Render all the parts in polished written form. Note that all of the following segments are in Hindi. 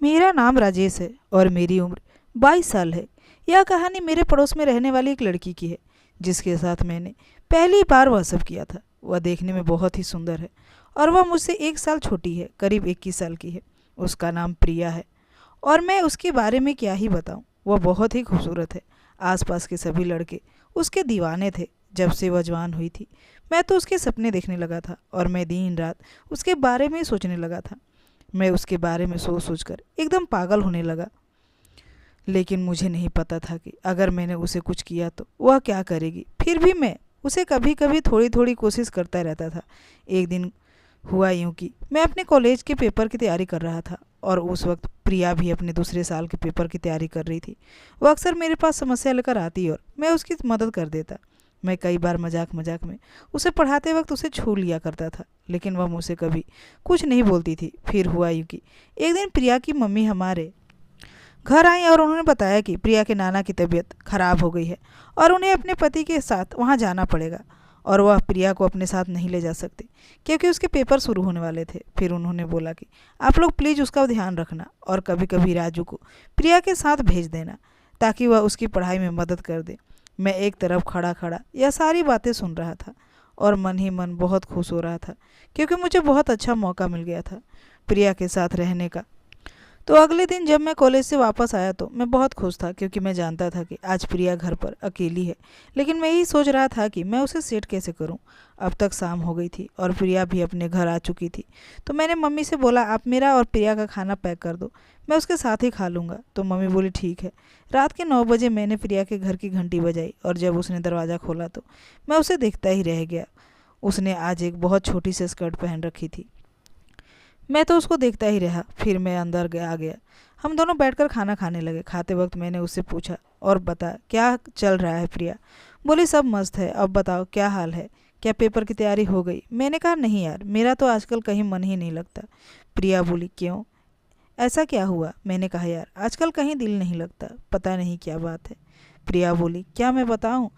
मेरा नाम राजेश है और मेरी उम्र 22 साल है। यह कहानी मेरे पड़ोस में रहने वाली एक लड़की की है, जिसके साथ मैंने पहली बार वह सब किया था। वह देखने में बहुत ही सुंदर है और वह मुझसे 1 साल छोटी है, करीब 21 साल की है। उसका नाम प्रिया है और मैं उसके बारे में क्या ही बताऊं। वह बहुत ही खूबसूरत है। आसपास के सभी लड़के उसके दीवाने थे। जब से वह जवान हुई थी, मैं तो उसके सपने देखने लगा था और मैं दिन रात उसके बारे में ही सोचने लगा था। मैं उसके बारे में सोच सोच कर एकदम पागल होने लगा। लेकिन मुझे नहीं पता था कि अगर मैंने उसे कुछ किया तो वह क्या करेगी। फिर भी मैं उसे कभी कभी थोड़ी थोड़ी कोशिश करता रहता था। एक दिन हुआ यूं कि मैं अपने कॉलेज के पेपर की तैयारी कर रहा था और उस वक्त प्रिया भी अपने दूसरे साल के पेपर की तैयारी कर रही थी। वह अक्सर मेरे पास समस्या लेकर आती और मैं उसकी मदद कर देता। मैं कई बार मजाक मजाक में उसे पढ़ाते वक्त उसे छू लिया करता था, लेकिन वह मुझसे कभी कुछ नहीं बोलती थी। फिर हुआ यूं कि एक दिन प्रिया की मम्मी हमारे घर आई और उन्होंने बताया कि प्रिया के नाना की तबीयत खराब हो गई है और उन्हें अपने पति के साथ वहाँ जाना पड़ेगा और वह प्रिया को अपने साथ नहीं ले जा सकते क्योंकि उसके पेपर शुरू होने वाले थे। फिर उन्होंने बोला कि आप लोग प्लीज़ उसका ध्यान रखना और कभी कभी राजू को प्रिया के साथ भेज देना ताकि वह उसकी पढ़ाई में मदद कर दे। मैं एक तरफ खड़ा खड़ा यह सारी बातें सुन रहा था और मन ही मन बहुत खुश हो रहा था क्योंकि मुझे बहुत अच्छा मौका मिल गया था प्रिया के साथ रहने का। तो अगले दिन जब मैं कॉलेज से वापस आया तो मैं बहुत खुश था क्योंकि मैं जानता था कि आज प्रिया घर पर अकेली है। लेकिन मैं यही सोच रहा था कि मैं उसे सेट कैसे करूं। अब तक शाम हो गई थी और प्रिया भी अपने घर आ चुकी थी। तो मैंने मम्मी से बोला, आप मेरा और प्रिया का खाना पैक कर दो, मैं उसके साथ ही खा लूँगा। तो मम्मी बोली ठीक है। रात के 9 बजे मैंने प्रिया के घर की घंटी बजाई और जब उसने दरवाज़ा खोला तो मैं उसे देखता ही रह गया। उसने आज एक बहुत छोटी सी स्कर्ट पहन रखी थी। मैं तो उसको देखता ही रहा। फिर मैं अंदर आ गया। हम दोनों बैठकर खाना खाने लगे। खाते वक्त मैंने उससे पूछा, और बता क्या चल रहा है प्रिया? बोली सब मस्त है, अब बताओ क्या हाल है, क्या पेपर की तैयारी हो गई? मैंने कहा नहीं यार, मेरा तो आजकल कहीं मन ही नहीं लगता। प्रिया बोली क्यों, ऐसा क्या हुआ? मैंने कहा यार आजकल कहीं दिल नहीं लगता, पता नहीं क्या बात है। प्रिया बोली क्या मैं बताऊँ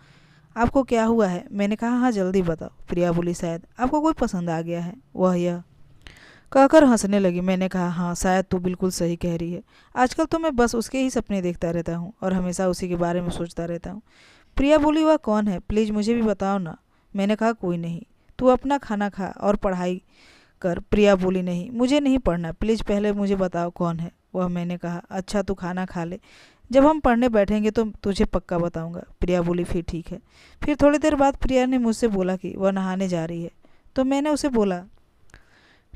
आपको क्या हुआ है? मैंने कहा हाँ जल्दी बताओ। प्रिया बोली शायद आपको कोई पसंद आ गया है, वह यह कहकर हंसने लगी। मैंने कहा हाँ शायद तू बिल्कुल सही कह रही है, आजकल तो मैं बस उसके ही सपने देखता रहता हूँ और हमेशा उसी के बारे में सोचता रहता हूँ। प्रिया बोली वह कौन है, प्लीज़ मुझे भी बताओ ना। मैंने कहा कोई नहीं, तू अपना खाना खा और पढ़ाई कर। प्रिया बोली नहीं मुझे नहीं पढ़ना, प्लीज़ पहले मुझे बताओ कौन है वह। मैंने कहा अच्छा तू खाना खा ले, जब हम पढ़ने बैठेंगे तो तुझे पक्का बताऊंगा। प्रिया बोली फिर ठीक है। फिर थोड़ी देर बाद प्रिया ने मुझसे बोला कि वह नहाने जा रही है। तो मैंने उसे बोला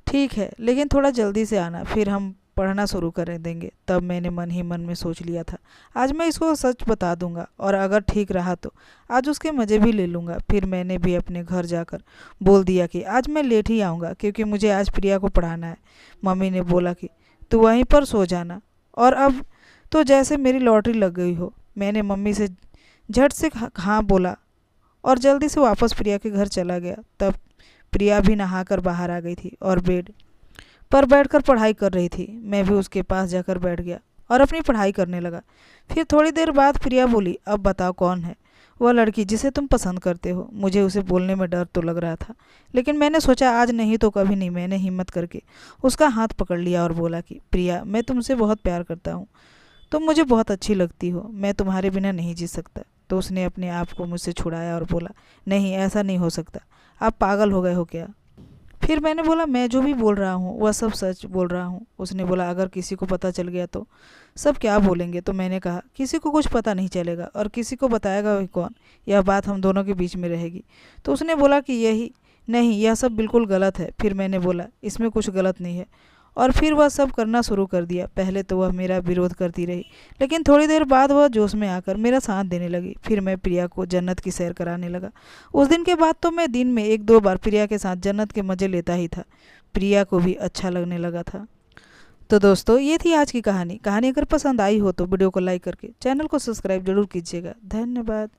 ठीक है लेकिन थोड़ा जल्दी से आना, फिर हम पढ़ना शुरू कर देंगे। तब मैंने मन ही मन में सोच लिया था आज मैं इसको सच बता दूंगा और अगर ठीक रहा तो आज उसके मज़े भी ले लूँगा। फिर मैंने भी अपने घर जाकर बोल दिया कि आज मैं लेट ही आऊँगा क्योंकि मुझे आज प्रिया को पढ़ाना है। मम्मी ने बोला कि तू वहीं पर सो जाना, और अब तो जैसे मेरी लॉटरी लग गई हो। मैंने मम्मी से झट से हाँ बोला और जल्दी से वापस प्रिया के घर चला गया। तब प्रिया भी नहाकर बाहर आ गई थी और बेड पर बैठकर पढ़ाई कर रही थी। मैं भी उसके पास जाकर बैठ गया और अपनी पढ़ाई करने लगा। फिर थोड़ी देर बाद प्रिया बोली अब बताओ कौन है वह लड़की जिसे तुम पसंद करते हो? मुझे उसे बोलने में डर तो लग रहा था, लेकिन मैंने सोचा आज नहीं तो कभी नहीं। मैंने हिम्मत करके उसका हाथ पकड़ लिया और बोला कि प्रिया मैं तुमसे बहुत प्यार करता हूँ, तुम मुझे बहुत अच्छी लगती हो, मैं तुम्हारे बिना नहीं जी सकता। तो उसने अपने आप को मुझसे छुड़ाया और बोला नहीं ऐसा नहीं हो सकता, आप पागल हो गए हो क्या? फिर मैंने बोला मैं जो भी बोल रहा हूँ वह सब सच बोल रहा हूँ। उसने बोला अगर किसी को पता चल गया तो सब क्या बोलेंगे? तो मैंने कहा किसी को कुछ पता नहीं चलेगा और किसी को बताएगा वही कौन, यह बात हम दोनों के बीच में रहेगी। तो उसने बोला कि यही नहीं, यह सब बिल्कुल गलत है। फिर मैंने बोला इसमें कुछ गलत नहीं है, और फिर वह सब करना शुरू कर दिया। पहले तो वह मेरा विरोध करती रही, लेकिन थोड़ी देर बाद वह जोश में आकर मेरा साथ देने लगी। फिर मैं प्रिया को जन्नत की सैर कराने लगा। उस दिन के बाद तो मैं दिन में 1-2 बार प्रिया के साथ जन्नत के मज़े लेता ही था। प्रिया को भी अच्छा लगने लगा था। तो दोस्तों ये थी आज की कहानी। कहानी अगर पसंद आई हो तो वीडियो को लाइक करके चैनल को सब्सक्राइब जरूर कीजिएगा। धन्यवाद।